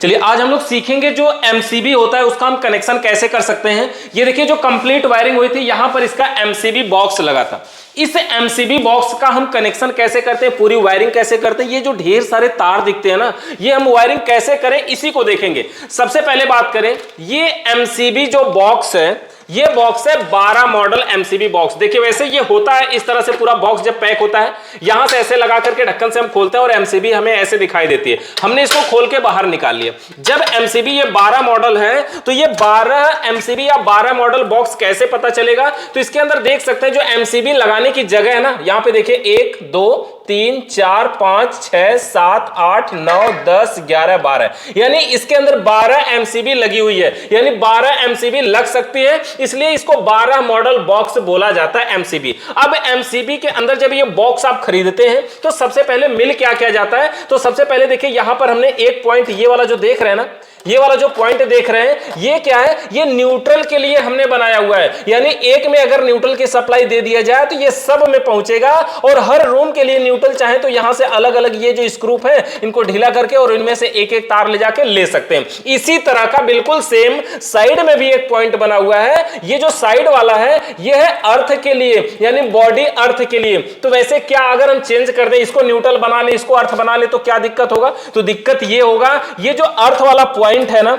चलिए आज हम लोग सीखेंगे जो एमसीबी होता है उसका हम कनेक्शन कैसे कर सकते हैं। ये देखिए जो कंप्लीट वायरिंग हुई थी यहां पर इसका एमसीबी बॉक्स लगा था। इस एमसीबी बॉक्स का हम कनेक्शन कैसे करते हैं, पूरी वायरिंग कैसे करते हैं, ये जो ढेर सारे तार दिखते हैं ना, ये हम वायरिंग कैसे करें इसी को देखेंगे। सबसे पहले बात करें, ये एमसीबी जो बॉक्स है ये बॉक्स है 12 मॉडल एमसीबी बॉक्स। देखिए वैसे ये होता है इस तरह से, पूरा बॉक्स जब पैक होता है यहां से ऐसे लगा करके ढक्कन से हम खोलते हैं और एमसीबी हमें ऐसे दिखाई देती है। हमने इसको खोल के बाहर निकाल लिया। जब एमसीबी ये 12 मॉडल है तो ये 12 एमसीबी या 12 मॉडल बॉक्स कैसे पता चलेगा, तो इसके अंदर देख सकते हैं जो एमसीबी लगाने की जगह है ना, यहां पे देखिए 1 2 3 4 5 6 7 8 9 10 11 12, यानी इसके अंदर 12 एमसीबी लगी हुई है, यानी 12 एमसीबी लग सकती है, इसलिए इसको 12 मॉडल बॉक्स बोला जाता है एमसीबी। अब एमसीबी के अंदर जब ये बॉक्स आप खरीदते हैं तो सबसे पहले मिल क्या किया जाता है, तो सबसे पहले देखिए यहां पर हमने एक पॉइंट ये वाला जो देख रहे हैं ना, ये वाला जो पॉइंट देख रहे हैं ये क्या है, ये न्यूट्रल के लिए हमने बनाया हुआ है। यानी एक में अगर न्यूट्रल की सप्लाई दे दिया जाए तो ये सब में पहुंचेगा, और हर रूम के लिए न्यूट्रल चाहे तो यहां से अलग अलग ये जो स्क्रू है इनको ढीला करके और इनमें से एक एक तार ले जाके ले सकते हैं। इसी तरह का बिल्कुल सेम साइड में भी एक पॉइंट बना हुआ है। ये जो साइड वाला है ये है अर्थ के लिए, यानी बॉडी अर्थ के लिए। तो वैसे क्या अगर हम चेंज कर दें, इसको न्यूट्रल बना ले इसको अर्थ बना ले, तो क्या दिक्कत होगा, तो दिक्कत ये होगा, ये जो अर्थ वाला पॉइंट है ना,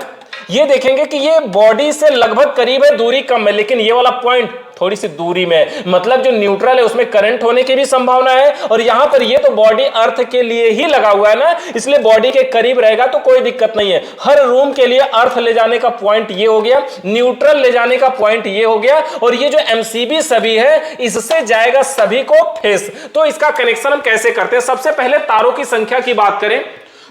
ये देखेंगे कि ये बॉडी से लगभग करीब है, दूरी कम है, लेकिन ये वाला पॉइंट थोड़ी सी दूरी में, मतलब जो न्यूट्रल है उसमें करंट होने की भी संभावना है, और यहां पर ये तो बॉडी अर्थ के लिए ही लगा हुआ है ना, इसलिए बॉडी के करीब रहेगा तो कोई दिक्कत नहीं है। हर रूम के लिए अर्थ ले जाने का पॉइंट ये हो गया, न्यूट्रल ले जाने का पॉइंट ये हो गया, और ये जो एमसीबी सभी है इससे जाएगा सभी को फेस। तो इसका कनेक्शन हम कैसे करते हैं, सबसे पहले तारों की संख्या की बात करें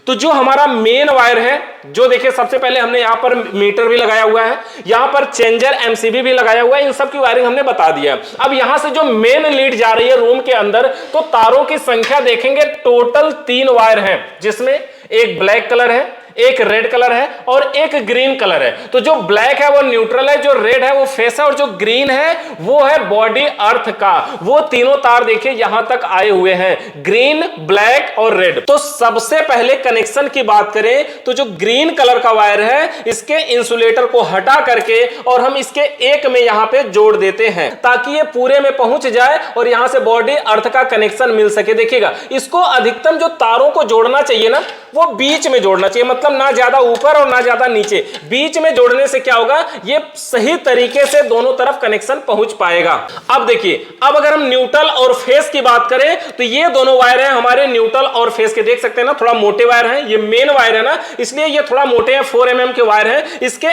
तो जो हमारा मेन वायर है, जो देखिए सबसे पहले हमने यहां पर मीटर भी लगाया हुआ है, यहां पर चेंजर एमसीबी भी लगाया हुआ है, इन सब की वायरिंग हमने बता दिया। अब यहां से जो मेन लीड जा रही है रूम के अंदर, तो तारों की संख्या देखेंगे टोटल 3 वायर हैं, जिसमें एक ब्लैक कलर है, एक रेड कलर है और एक ग्रीन कलर है। तो जो ब्लैक है वो न्यूट्रल है, जो रेड है वो फेस है, और जो ग्रीन है वो है बॉडी अर्थ का। वो तीनों तार देखिए यहां तक आए हुए हैं, ग्रीन ब्लैक और रेड। तो सबसे पहले कनेक्शन की बात करें तो जो ग्रीन कलर का वायर है इसके इंसुलेटर को हटा करके और हम इसके एक में यहां पे जोड़ देते हैं, ताकि ये पूरे में पहुंच जाए और यहां से बॉडी अर्थ का कनेक्शन मिल सके। देखिएगा इसको अधिकतम जो तारों को जोड़ना चाहिए ना, वो बीच में जोड़ना चाहिए, मतलब ना ज्यादा ऊपर और ना ज्यादा नीचे, बीच में जोड़ने से क्या होगा, ये सही तरीके से दोनों तरफ कनेक्शन पहुंच पाएगा। अब देखिए, अब अगर हम न्यूट्रल और फेस की बात करें तो ये दोनों वायर हैं हमारे न्यूट्रल और फेस के, देख सकते हैं ना, थोड़ा मोटे वायर हैं, ये मेन वायर है ना इसलिए ये थोड़ा मोटे हैं, 4 mm के वायर हैं। इसके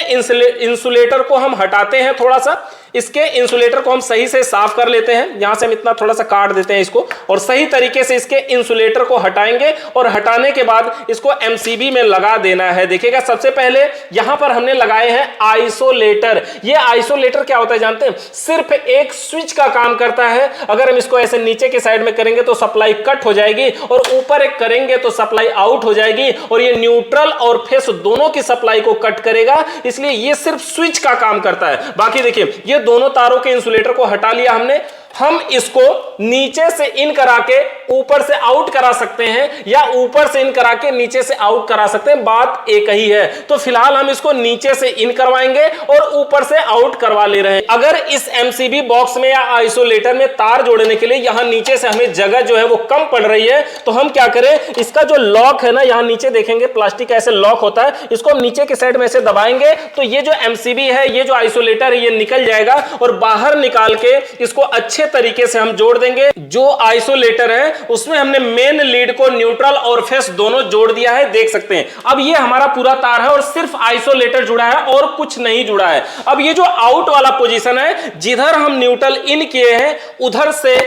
इंसुलेटर को हम हटाते हैं, थोड़ा सा इसके इंसुलेटर को हम सही से साफ कर लेते हैं, यहां से हम इतना थोड़ा सा काट देते हैं इसको, और सही तरीके से इसके इंसुलेटर को हटाएंगे, और हटाने के बाद इसको एमसीबी में लगा देना है। देखिएगा सबसे पहले यहां पर हमने लगाए हैं आइसोलेटर। ये आइसोलेटर क्या होता है जानते हैं, सिर्फ एक स्विच का काम करता है। अगर हम इसको ऐसे नीचे के साइड में करेंगे तो सप्लाई कट हो जाएगी, और ऊपर एक करेंगे तो सप्लाई आउट हो जाएगी, और ये न्यूट्रल और फेस दोनों की सप्लाई को कट करेगा, इसलिए ये सिर्फ स्विच का काम करता है। बाकी देखिए ये दोनों तारों के इंसुलेटर को हटा लिया हमने, हम इसको नीचे से इन करा के ऊपर से आउट करा सकते हैं, या ऊपर से इन करा के नीचे से आउट करा सकते हैं, बात एक ही है। तो फिलहाल हम इसको नीचे से इन करवाएंगे और ऊपर से आउट करवा ले रहे हैं। अगर इस एमसीबी बॉक्स में या आइसोलेटर में तार जोड़ने के लिए यहां नीचे से हमें जगह जो है वो कम पड़ रही है, तो हम क्या करें, इसका जो लॉक है ना, यहां नीचे देखेंगे प्लास्टिक ऐसे लॉक होता है, इसको हम नीचे के साइड में ऐसे दबाएंगे तो ये जो एमसीबी है, ये जो आइसोलेटर है, ये निकल जाएगा, और बाहर निकाल के इसको अच्छे तरीके से हम जोड़ देंगे। जो आइसोलेटर है उसमें हमने मेन लीड को न्यूट्रल और फेस दोनों जोड़ दिया है, देख सकते हैं। अब ये हमारा पूरा तार है और सिर्फ आइसोलेटर जुड़ा है और कुछ नहीं जुड़ा है। अब ये जो आउट वाला पोजीशन है, जिधर हम न्यूट्रल इन किए हैं उधर से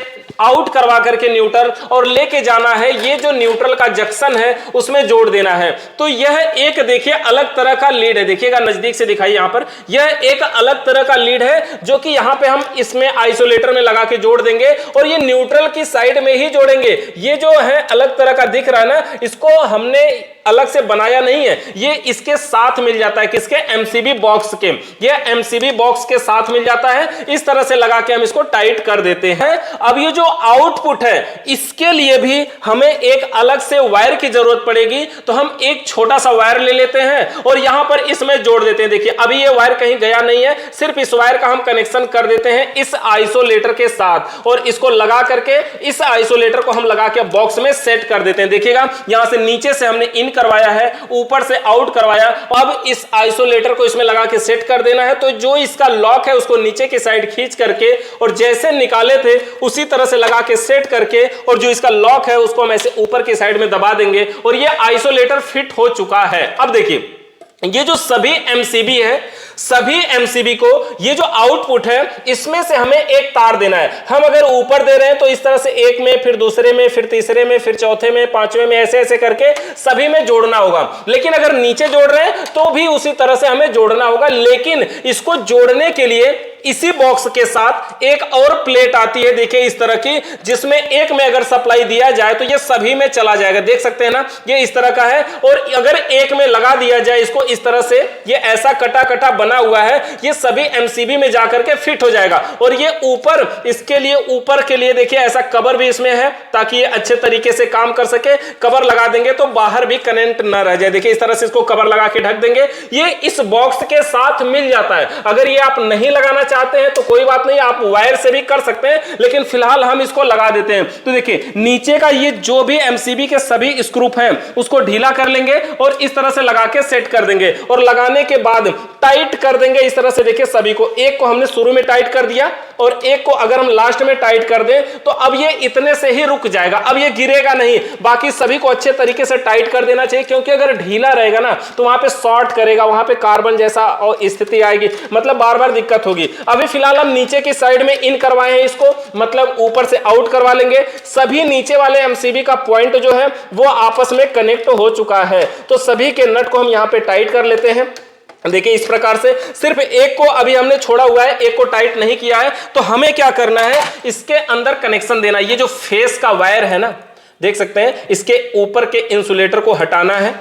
आउट करवा करके न्यूट्रल और लेके जाना है, ये जो न्यूट्रल का जंक्शन है उसमें जोड़ देना है। तो यह एक देखिए अलग तरह का लीड है, देखिएगा नजदीक से दिखाई, यहां पर यह एक अलग तरह का लीड है जो कि यहां पे हम इसमें आइसोलेटर में लगा के जोड़ देंगे और ये न्यूट्रल की साइड में ही जोड़ेंगे। ये जो है अलग तरह का दिख रहा है ना, इसको हमने अलग से बनाया नहीं है, ये इसके साथ मिल जाता है। किसके? एमसीबी बॉक्स के। ये एमसीबी बॉक्स के साथ मिल जाता है। इस तरह से लगा के हम इसको टाइट कर देते हैं। अब ये जो आउटपुट है इसके लिए भी हमें एक अलग से वायर की जरूरत पड़ेगी, तो हम एक छोटा सा वायर ले लेते हैं और यहां पर इसमें जोड़ देते हैं। देखिए अभी ये वायर कहीं गया नहीं है, सिर्फ इस वायर का हम कनेक्शन कर देते हैं इस आइसोलेटर के साथ और इसको लगा करके इस आइसोलेटर को हम लगा के बॉक्स में सेट कर देते हैं। देखिएगा यहां से नीचे से हमने इन करवाया है, ऊपर से आउट करवाया। अब इस आइसोलेटर को इसमें लगा के सेट कर देना है। तो जो इसका लॉक है उसको नीचे की साइड खींच करके और जैसे निकाले थे उसी तरह से लगा के सेट करके और जो इसका लॉक है उसको हम ऐसे ऊपर की साइड में दबा देंगे और ये आइसोलेटर फिट हो चुका है। अब देखिए ये जो सभी एमसीबी है, सभी एमसीबी को ये जो आउटपुट है इसमें से हमें एक तार देना है। हम अगर ऊपर दे रहे हैं तो इस तरह से एक में, फिर दूसरे में, फिर तीसरे में, फिर चौथे में, पांचवें में, ऐसे ऐसे करके सभी में जोड़ना होगा। लेकिन अगर नीचे जोड़ रहे हैं तो भी उसी तरह से हमें जोड़ना होगा। लेकिन इसको जोड़ने के लिए इसी बॉक्स के साथ एक और प्लेट आती है, देखिए इस तरह की, जिसमें एक में अगर सप्लाई दिया जाए तो ये सभी में चला जाएगा। देख सकते हैं ना, ये इस तरह का है। और अगर एक में लगा दिया जाए इसको इस तरह से, ये ऐसा कटा कटा बना हुआ है, ये सभी एमसीबी में जाकर के फिट हो जाएगा। और ये ऊपर, इसके लिए ऊपर के लिए देखिए ऐसा कवर भी इसमें है ताकि ये अच्छे तरीके से काम कर सके। कवर लगा देंगे तो बाहर भी करंट ना रह जाए। देखिए इस तरह से इसको कवर लगा के ढक देंगे, ये इस बॉक्स के साथ मिल जाता है। अगर ये आप नहीं लगाना चाहते हैं तो कोई बात नहीं, आप वायर से भी कर सकते हैं, लेकिन फिलहाल हम इसको लगा देते हैं। तो देखिए नीचे का ये जो भी एमसीबी के सभी स्क्रू हैं उसको ढीला कर लेंगे और इस तरह से लगा के सेट कर देंगे और लगाने के बाद टाइट कर देंगे इस तरह से। देखिए सभी को, एक को हमने शुरू में टाइट कर दिया और एक को अगर हम लास्ट में टाइट कर दें तो अब ये इतने से ही रुक जाएगा, अब ये गिरेगा नहीं। बाकी सभी को अच्छे तरीके से टाइट कर देना चाहिए, क्योंकि अगर ढीला रहेगा ना तो वहां पे शॉर्ट करेगा, वहां पे कार्बन जैसा और स्थिति आएगी, मतलब बार बार दिक्कत होगी। अभी फिलहाल हम नीचे की साइड में इन करवाए हैं इसको, मतलब ऊपर से आउट करवा लेंगे। सभी नीचे वाले एमसीबी का पॉइंट जो है वो आपस में कनेक्ट हो चुका है। तो सभी के नट को हम यहां पे टाइट कर लेते हैं। देखिए इस प्रकार से, सिर्फ एक को अभी हमने छोड़ा हुआ है, एक को टाइट नहीं किया है। तो हमें क्या करना है, इसके अंदर कनेक्शन देना। ये जो फेस का वायर है ना, देख सकते हैं, इसके ऊपर के इंसुलेटर को हटाना है,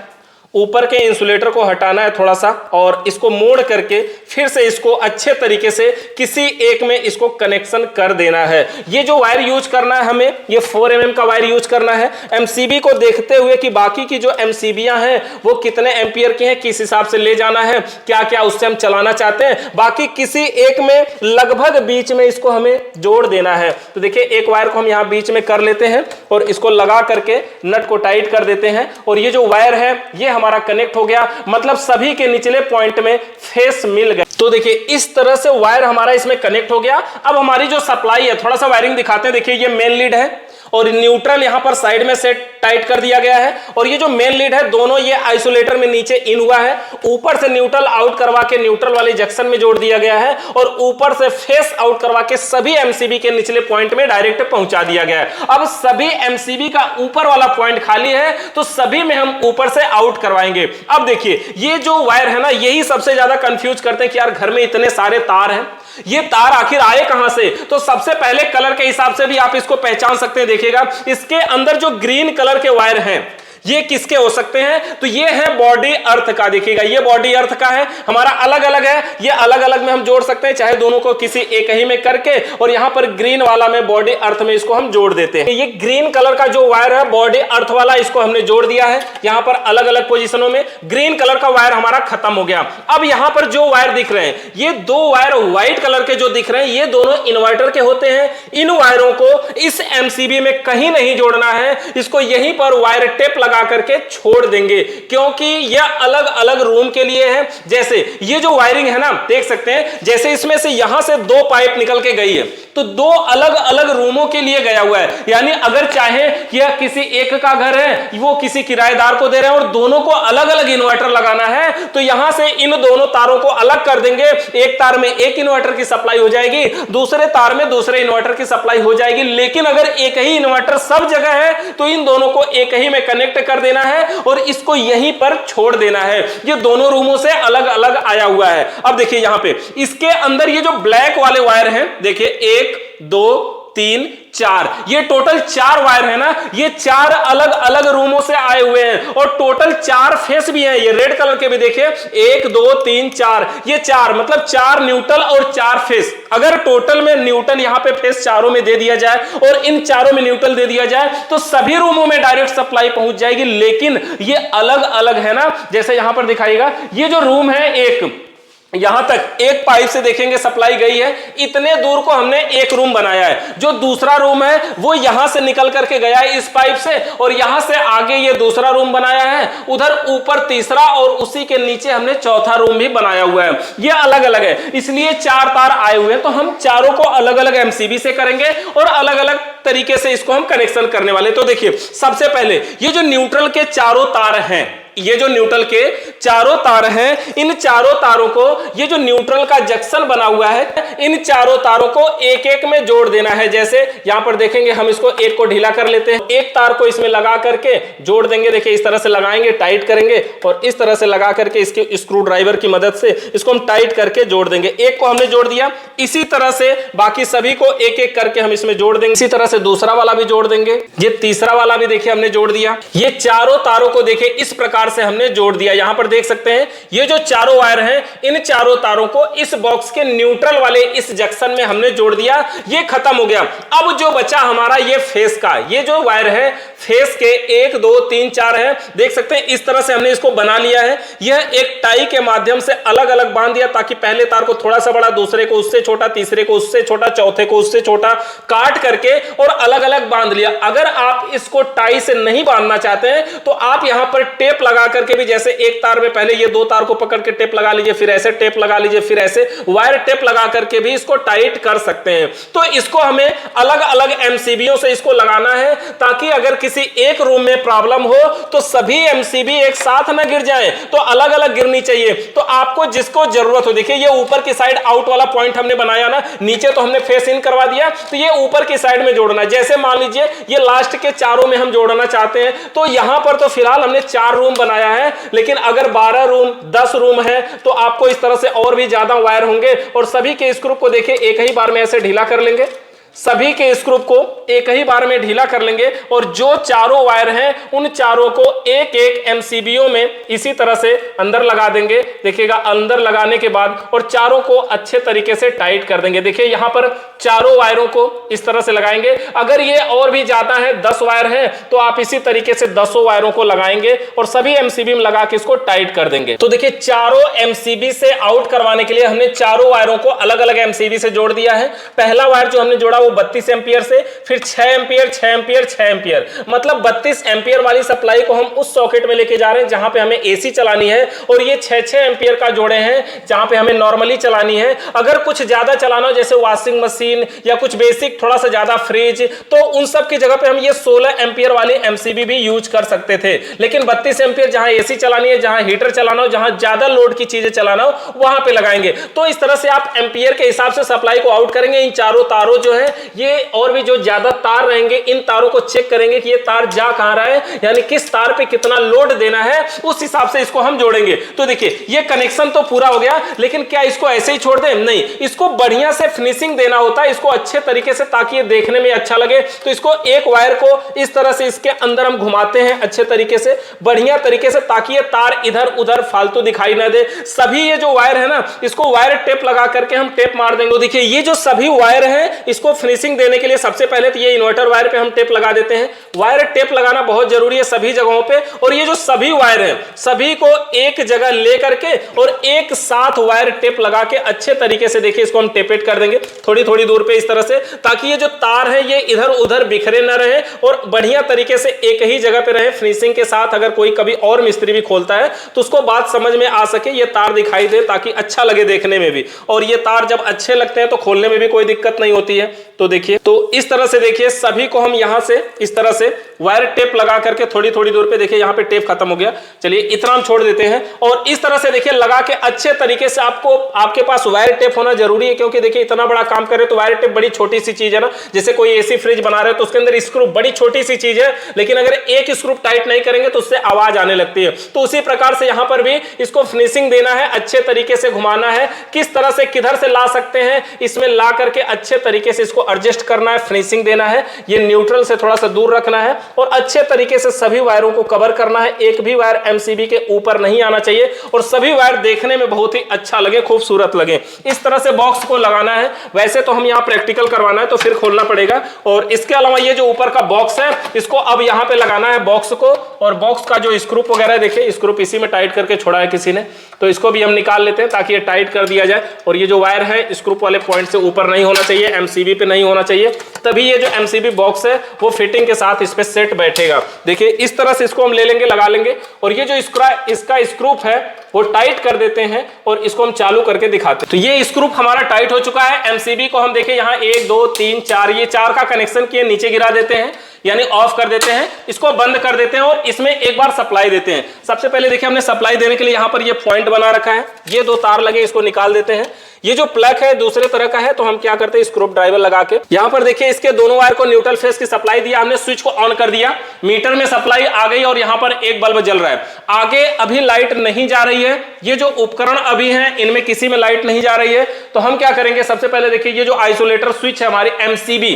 ऊपर के इंसुलेटर को हटाना है थोड़ा सा, और इसको मोड़ करके फिर से इसको अच्छे तरीके से किसी एक में इसको कनेक्शन कर देना है। ये जो वायर यूज करना है हमें, ये 4 mm का वायर यूज करना है। एमसीबी को देखते हुए कि बाकी की जो एमसीबियां हैं वो कितने एम्पियर की हैं, किस हिसाब से ले जाना है, क्या क्या उससे हम चलाना चाहते हैं, बाकी किसी एक में लगभग बीच में इसको हमें जोड़ देना है। तो देखिए एक वायर को हम यहाँ बीच में कर लेते हैं और इसको लगा करके नट को टाइट कर देते हैं और ये जो वायर है ये हमारा कनेक्ट हो गया, मतलब सभी के निचले पॉइंट में फेस मिल गया। तो देखिए इस तरह से वायर हमारा इसमें कनेक्ट हो गया। अब हमारी जो सप्लाई है, थोड़ा सा वायरिंग दिखाते हैं। देखिए ये मेन लीड है और न्यूट्रल यहां पर साइड में से टाइट कर दिया गया है, और ये जो मेन लीड है दोनों ये आइसोलेटर में नीचे इन हुआ है। ऊपर से न्यूट्रल आउट करवा के न्यूट्रल वाले जंक्शन में जोड़ दिया गया है और ऊपर से फेस आउट करवा के सभी एमसीबी के निचले पॉइंट में डायरेक्ट पहुंचा दिया गया है। अब सभी एमसीबी का ऊपर वाला पॉइंट खाली है तो सभी में हम ऊपर से आउट करवाएंगे। अब देखिए ये जो वायर है ना, यही सबसे ज्यादा कंफ्यूज करते हैं कि यार घर में इतने सारे तार हैं, ये तार आखिर आए कहां से। तो सबसे पहले कलर के हिसाब से भी आप इसको पहचान सकते हैं। देखिएगा इसके अंदर जो ग्रीन कलर के वायर हैं ये किसके हो सकते हैं, तो ये है बॉडी अर्थ का। देखिएगा ये बॉडी अर्थ का है, हमारा अलग अलग है, ये अलग अलग में हम जोड़ सकते हैं, चाहे दोनों को किसी एक ही में करके, और यहां पर ग्रीन वाला में बॉडी अर्थ में इसको हम जोड़ देते हैं। ये ग्रीन कलर का जो वायर है बॉडी अर्थ वाला, इसको हमने जोड़ दिया है यहां पर अलग अलग पोजीशनों में। ग्रीन कलर का वायर हमारा खत्म हो गया। अब यहां पर जो वायर दिख रहे हैं, ये दो वायर व्हाइट कलर के जो दिख रहे हैं, ये दोनों इन्वर्टर के होते हैं। इन वायरों को इस एमसीबी में कहीं नहीं जोड़ना है, इसको यहीं पर वायर टेप लगा करके छोड़ देंगे, क्योंकि यह अलग अलग रूम के लिए है। जैसे ये जो वायरिंग है ना, देख सकते हैं, जैसे इसमें से यहां से 2 पाइप निकल के गई है तो 2 अलग अलग रूमों के लिए गया हुआ है। यानी अगर चाहे यह किसी एक का घर है, वो किसी किराएदार को दे रहे हैं और दोनों को अलग अलग इन्वर्टर लगाना है, तो यहां से इन दोनों तारों को अलग कर देंगे। एक तार में एक इन्वर्टर की सप्लाई हो जाएगी, दूसरे तार में दूसरे इन्वर्टर की सप्लाई हो जाएगी। लेकिन अगर एक ही इन्वर्टर सब जगह है तो इन दोनों को एक ही में कनेक्ट कर देना है और इसको यहीं पर छोड़ देना है। ये दोनों रूमों से अलग अलग आया हुआ है। अब देखिए यहां पे इसके अंदर ये जो ब्लैक वाले वायर हैं, देखिए 1 2 3 4, ये टोटल 4 वायर है ना, ये 4 अलग अलग रूमों से आए हुए हैं और टोटल 4 फेस भी हैं। ये रेड कलर के भी देखिए 1 2 3 4, ये 4 मतलब 4 न्यूट्रल और 4 फेस। अगर टोटल में न्यूट्रल यहां पे फेस चारों में दे दिया जाए और इन चारों में न्यूट्रल दे दिया जाए तो सभी रूमों में डायरेक्ट सप्लाई पहुंच जाएगी। लेकिन ये अलग अलग है ना, जैसे यहां पर दिखाएगा ये जो रूम है एक यहां तक एक पाइप से देखेंगे सप्लाई गई है, इतने दूर को हमने एक रूम बनाया है। जो दूसरा रूम है वो यहां से निकल करके गया है इस पाइप से और यहां से आगे ये दूसरा रूम बनाया है, उधर ऊपर तीसरा और उसी के नीचे हमने चौथा रूम भी बनाया हुआ है। ये अलग अलग है, इसलिए 4 तार आए हुए हैं। तो हम चारों को अलग अलग एमसीबी से करेंगे और अलग अलग तरीके से इसको हम कनेक्शन करने वाले। तो देखिए सबसे पहले ये जो न्यूट्रल के चारों तार हैं, ये जो न्यूट्रल के चारों तार हैं, इन चारों तारों को ये जो न्यूट्रल का जंक्शन बना हुआ है, इन चारों तारों को एक एक में जोड़ देना है। जैसे यहां पर देखेंगे हम इसको एक को ढीला कर लेते हैं, एक तार को इसमें लगा करके जोड़ देंगे। देखिए इस तरह से लगाएंगे, टाइट करेंगे और इस तरह से लगा करके इसके स्क्रू ड्राइवर की मदद से इसको हम टाइट करके जोड़ देंगे। एक को हमने जोड़ दिया, इसी तरह से बाकी सभी को एक एक करके हम इसमें जोड़ देंगे। इसी तरह से दूसरा वाला भी जोड़ देंगे, ये तीसरा वाला भी देखिए हमने जोड़ दिया। ये चारों तारों को देखिए इस प्रकार से हमने जोड़ दिया। यहां पर देख सकते हैं ये जो चारों वायर हैं, इन चारों तारों को इस बॉक्स के न्यूट्रल वाले इस जंक्शन में हमने जोड़ दिया। ये खत्म हो गया। अब जो बचा हमारा ये फेस का, ये जो वायर है फेस के 1 2 3 4 है, देख सकते हैं इस तरह से हमने इसको बना लिया है। यह एक टाई के माध्यम से अलग अलग बांध दिया ताकि पहले तार को थोड़ा सा बड़ा, दूसरे को उससे छोटा, तीसरे को उससे छोटा, चौथे को उससे छोटा काट करके और अलग अलग बांध लिया। अगर आप इसको टाई से नहीं बांधना चाहते हैं तो आप यहां पर टेप लगा करके भी, जैसे एक तार में पहले ये 2 तार को पकड़ के टेप लगा लीजिए, फिर ऐसे टेप लगा लीजिए, फिर ऐसे वायर टेप लगा करके भी इसको टाइट कर सकते हैं। तो इसको हमें अलग अलग एमसीबीओं से इसको लगाना है ताकि अगर किसी एक रूम में प्रॉब्लम हो तो सभी एमसीबी एक साथ ना गिर जाएं, तो अलग अलग गिरनी चाहिए। तो आपको जिसको जरूरत हो, देखिए ये ऊपर की साइड आउट वाला पॉइंट हमने बनाया ना, नीचे तो हमने फेस इन करवा दिया, तो ये ऊपर की साइड में जोड़ना है। जैसे मान लीजिए ये लास्ट के चारों में हम जोड़ना चाहते हैं, तो यहां पर तो फिलहाल हमने 4 रूम बनाया है, लेकिन अगर 12 रूम 10 रूम है तो आपको इस तरह से और भी ज्यादा वायर होंगे। और सभी के स्क्रू को देखिए एक ही बार में ऐसे ढीला कर लेंगे, सभी के स्क्रू को एक ही बार में ढीला कर लेंगे और जो चारों वायर हैं उन चारों को एक एक एमसीबीओ में इसी तरह से अंदर लगा देंगे। देखिएगा अंदर लगाने के बाद और चारों को अच्छे तरीके से टाइट कर देंगे। देखिए यहां पर चारों वायरों को इस तरह से लगाएंगे। अगर ये और भी ज्यादा है, 10 वायर है, तो आप इसी तरीके से 10 वायरों को लगाएंगे और सभी एमसीबी में लगा के इसको टाइट कर देंगे। तो देखिए चारों एमसीबी से आउट करवाने के लिए हमने चारों वायरों को अलग अलग एमसीबी से जोड़ दिया है। पहला वायर जो हमने जोड़ा वो 32 एंपियर से, फिर 6 एंपियर 6 एंपियर 6 एंपियर, मतलब 32 एंपियर वाली सप्लाई को हम उस सॉकेट में लेके जा रहे हैं जहां पे हमें एसी चलानी है। और ये 6 एंपियर का जोड़े हैं जहां पे हमें नॉर्मली चलानी है। अगर कुछ ज्यादा चलाना हो जैसे वॉशिंग मशीन या कुछ बेसिक थोड़ा सा ज्यादा फ्रिज, तो उन सब की जगह पे हम ये 16 एंपियर वाली एमसीबी भी यूज कर सकते थे। लेकिन 32 एंपियर जहां एसी चलानी है, जहां हीटर चलाना हो, जहां ज्यादा लोड की चीजें चलाना हो, वहां पे लगाएंगे। तो इस तरह से आप एंपियर के हिसाब से सप्लाई को आउट करेंगे। इन चारों तारों जो है ये और भी जो ज्यादा तार रहेंगे, इन तारों को चेक करेंगे कि ये तार जा कहां रहा है, यानी किस तार पे कितना लोड देना है, उस हिसाब से इसको हम जोड़ेंगे। तो देखिए ये कनेक्शन तो पूरा हो गया, लेकिन क्या इसको ऐसे ही छोड़ दें? नहीं, इसको बढ़िया से फिनिशिंग देना होता है, इसको अच्छे तरीके से, ताकि ये देखने में अच्छा लगे। तो इसको एक वायर को इस तरह से इसके अंदर हम घुमाते हैं अच्छे तरीके से, बढ़िया तरीके से, ताकि ये तार इधर उधर फालतू दिखाई ना दे। सभी ये जो वायर है ना, इसको वायर टेप लगा करके हम टेप मार देंगे। तो देखिए ये जो सभी वायर हैं, इसको फिनिशिंग देने के लिए सबसे पहले तो ये इन्वर्टर वायर पे हम टेप लगा देते हैं। वायर टेप लगाना बहुत जरूरी है सभी जगहों पे। और ये जो सभी वायर हैं, सभी को एक जगह ले करके और एक साथ वायर टेप लगा के अच्छे तरीके से, देखिए इसको हम टेपेट कर देंगे थोड़ी थोड़ी दूर पे इस तरह से, ताकि ये जो तार है ये इधर उधर बिखरे ना रहे और बढ़िया तरीके से एक ही जगह पे रहे फिनिशिंग के साथ। अगर कोई कभी और मिस्त्री भी खोलता है तो उसको बात समझ में आ सके, ये तार दिखाई दे, ताकि अच्छा लगे देखने में भी। और ये तार जब अच्छे लगते हैं तो खोलने में भी कोई दिक्कत नहीं होती है। तो देखिए, तो इस तरह से देखिए सभी को हम यहां से इस तरह से वायर टेप लगा करके थोड़ी थोड़ी दूर पे, देखिए यहां पे टेप खत्म हो गया, चलिए इतना हम छोड़ देते हैं। और इस तरह से देखिए लगा के अच्छे तरीके से, आपको आपके पास वायर टेप होना जरूरी है, क्योंकि देखिए इतना बड़ा काम करे तो वायर टेप बड़ी छोटी सी चीज है ना। जैसे कोई एसी फ्रिज बना रहे हो तो उसके अंदर स्क्रू बड़ी छोटी सी चीज है, लेकिन अगर एक स्क्रू टाइट नहीं करेंगे तो उससे आवाज आने लगती है। तो उसी प्रकार से यहां पर भी इसको फिनिशिंग देना है, अच्छे तरीके से घुमाना है। किस तरह से किधर से ला सकते हैं, इसमें ला करके अच्छे तरीके से इसको एडजस्ट करना है, फिनिशिंग देना है, ये न्यूट्रल से थोड़ा सा दूर रखना है और अच्छे तरीके से सभी वायरों को कवर करना है। एक भी वायर एमसीबी के ऊपर नहीं आना चाहिए और सभी वायर देखने में बहुत ही अच्छा लगे, खूबसूरत लगे। इस तरह से बॉक्स को लगाना है। वैसे तो हम यहाँ प्रैक्टिकल करवाना है तो फिर खोलना पड़ेगा। और इसके अलावा ये जो ऊपर का बॉक्स है इसको अब यहाँ पे लगाना है बॉक्स को, और बॉक्स का जो स्क्रू वगैरह देखिए, स्क्रू इसी में टाइट करके छोड़ा है किसी ने, तो इसको भी हम निकाल लेते हैं ताकि ये टाइट कर दिया जाए। और ये जो वायर है स्क्रू वाले पॉइंट से ऊपर नहीं होना चाहिए, एमसीबी पे नहीं होना चाहिए, तभी ये जो एमसीबी बॉक्स है वो फिटिंग के साथ इस पे सेट बैठेगा। देखिए इस तरह से इसको हम ले लेंगे, लगा लेंगे और ये जो इसका स्क्रू है वो टाइट कर देते हैं और इसको हम चालू करके दिखाते हैं। तो ये स्क्रू हमारा टाइट हो चुका है। एमसीबी को हम देखिए यहाँ 1 2 3 4, ये 4 का कनेक्शन किए, नीचे गिरा देते हैं यानी ऑफ कर देते हैं, इसको बंद कर देते हैं और इसमें एक बार सप्लाई देते हैं। सबसे पहले देखिए हमने सप्लाई देने के लिए यहाँ पर ये पॉइंट बना रखा है, ये 2 तार लगे, इसको निकाल देते हैं। ये जो प्लग है दूसरे तरह का है तो हम क्या करते हैं, स्क्रू ड्राइवर लगा के यहाँ पर देखिए इसके दोनों वायर को न्यूट्रल फेस की सप्लाई दिया हमने, स्विच को ऑन कर दिया, मीटर में सप्लाई आ गई और यहाँ पर एक बल्ब जल रहा है। आगे अभी लाइट नहीं जा रही है, ये जो उपकरण अभी हैं इनमें किसी में लाइट नहीं जा रही है। तो हम क्या करेंगे, सबसे पहले देखिए ये जो आइसोलेटर स्विच है हमारी एमसीबी,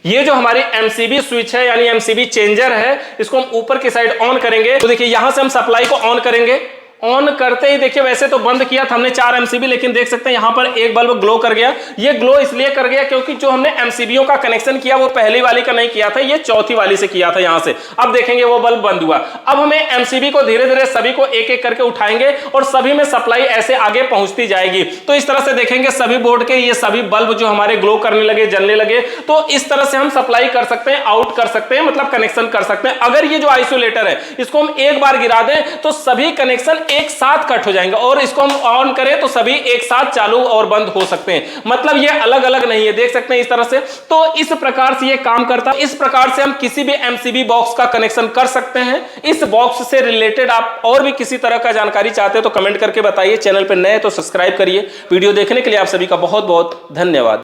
ये जो हमारी एमसीबी स्विच है यानी एमसीबी चेंजर है, इसको हम ऊपर की साइड ऑन करेंगे। तो देखिए यहां से हम सप्लाई को ऑन करेंगे, ऑन करते ही देखिए वैसे तो बंद किया था हमने 4 एमसीबी, लेकिन देख सकते हैं यहां पर एक बल्ब ग्लो कर गया। ये ग्लो इसलिए कर गया क्योंकि जो हमने एमसीबीओं का कनेक्शन किया वो पहली वाली का नहीं किया था, ये चौथी वाली से किया था यहां से। अब देखेंगे वो बल्ब बंद हुआ। अब हमें एमसीबी को धीरे धीरे सभी को एक एक करके उठाएंगे और सभी में सप्लाई ऐसे आगे पहुंचती जाएगी। तो इस तरह से देखेंगे सभी बोर्ड के ये सभी बल्ब जो हमारे ग्लो करने लगे, जलने लगे। तो इस तरह से हम सप्लाई कर सकते हैं, आउट कर सकते हैं, मतलब कनेक्शन कर सकते हैं। अगर ये जो आइसोलेटर है इसको हम एक बार गिरा दें तो सभी कनेक्शन एक साथ कट हो जाएंगे और इसको हम ऑन करें तो सभी एक साथ चालू और बंद हो सकते हैं, मतलब ये अलग अलग नहीं है, देख सकते हैं इस तरह से। तो इस प्रकार से ये काम करता है। इस प्रकार से हम किसी भी एमसीबी बॉक्स का कनेक्शन कर सकते हैं। इस बॉक्स से रिलेटेड आप और भी किसी तरह का जानकारी चाहते हैं तो कमेंट करके बताइए। चैनल पर नए तो सब्सक्राइब करिए। वीडियो देखने के लिए आप सभी का बहुत बहुत धन्यवाद।